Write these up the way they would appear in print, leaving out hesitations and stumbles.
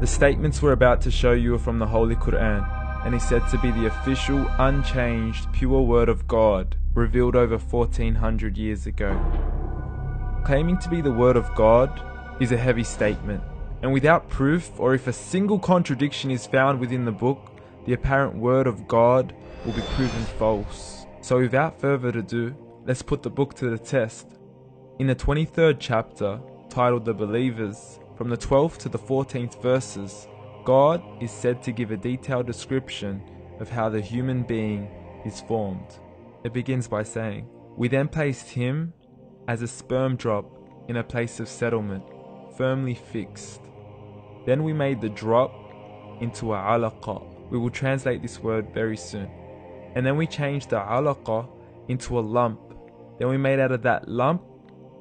The statements we're about to show you are from the Holy Quran, and is said to be the official, unchanged, pure word of God, revealed over 1400 years ago. Claiming to be the word of God is a heavy statement, and without proof, or if a single contradiction is found within the book, the apparent word of God will be proven false. So without further ado, let's put the book to the test. In the 23rd chapter, titled The Believers, from the 12th to the 14th verses, God is said to give a detailed description of how the human being is formed. It begins by saying, "We then placed him as a sperm drop in a place of settlement, firmly fixed. Then we made the drop into a alaqa." We will translate this word very soon. "And then we changed the alaqa into a lump. Then we made out of that lump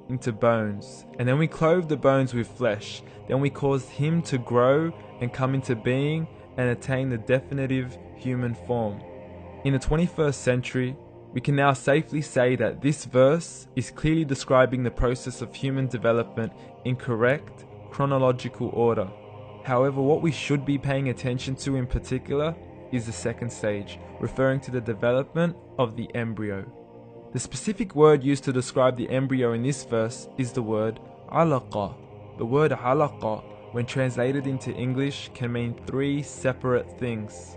into bones. And then we clothed the bones with flesh. Then we caused him to grow and come into being and attain the definitive human form." In the 21st century, we can now safely say that this verse is clearly describing the process of human development in correct chronological order. However, what we should be paying attention to in particular is the second stage, referring to the development of the embryo. The specific word used to describe the embryo in this verse is the word alaqa. The word alaqa, when translated into English, can mean three separate things.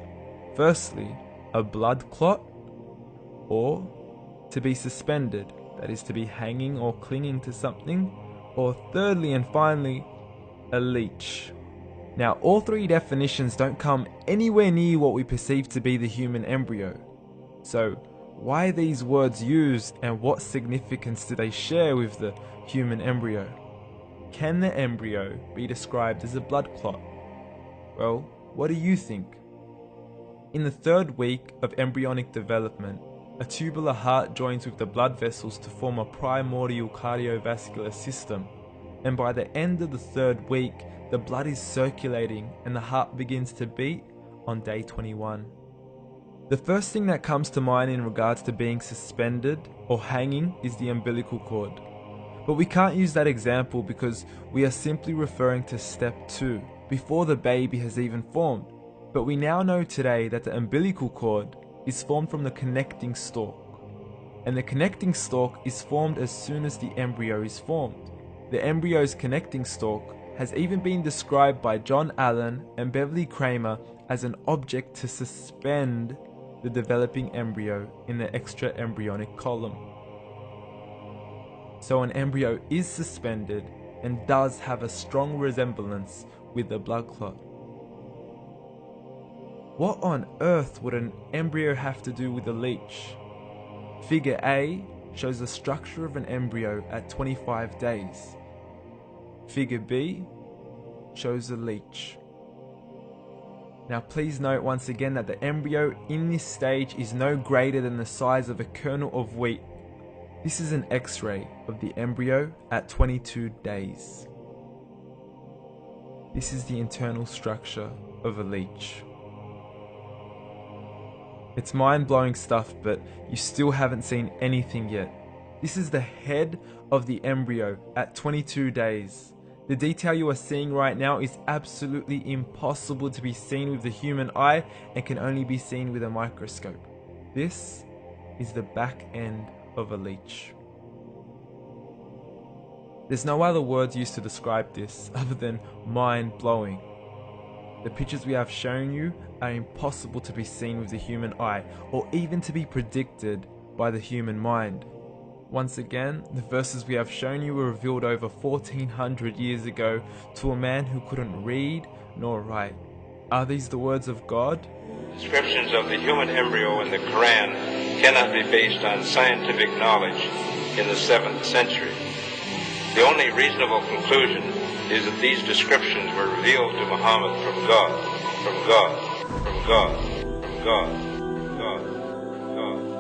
Firstly, a blood clot, or to be suspended, that is to be hanging or clinging to something, or thirdly and finally, a leech. Now, all three definitions don't come anywhere near what we perceive to be the human embryo. So, why are these words used, and what significance do they share with the human embryo? Can the embryo be described as a blood clot? Well, what do you think? In the 3rd week of embryonic development, a tubular heart joins with the blood vessels to form a primordial cardiovascular system, and by the end of the 3rd week, the blood is circulating and the heart begins to beat on day 21. The first thing that comes to mind in regards to being suspended or hanging is the umbilical cord. But we can't use that example because we are simply referring to step 2, before the baby has even formed. But we now know today that the umbilical cord is formed from the connecting stalk. And the connecting stalk is formed as soon as the embryo is formed. The embryo's connecting stalk has even been described by John Allen and Beverly Kramer as an object to suspend the developing embryo in the extra-embryonic column. So an embryo is suspended and does have a strong resemblance with the blood clot. What on earth would an embryo have to do with a leech? Figure A shows the structure of an embryo at 25 days. Figure B shows a leech. Now please note once again that the embryo in this stage is no greater than the size of a kernel of wheat. This is an X-ray of the embryo at 22 days. This is the internal structure of a leech. It's mind-blowing stuff, but you still haven't seen anything yet. This is the head of the embryo at 22 days. The detail you are seeing right now is absolutely impossible to be seen with the human eye and can only be seen with a microscope. This is the back end of a leech. There's no other words used to describe this other than mind-blowing. The pictures we have shown you are impossible to be seen with the human eye or even to be predicted by the human mind. Once again, the verses we have shown you were revealed over 1400 years ago to a man who couldn't read nor write. Are these the words of God? Descriptions of the human embryo in the Quran cannot be based on scientific knowledge in the 7th century. The only reasonable conclusion is that these descriptions were revealed to Muhammad from God, from God, from God, from God, God, God.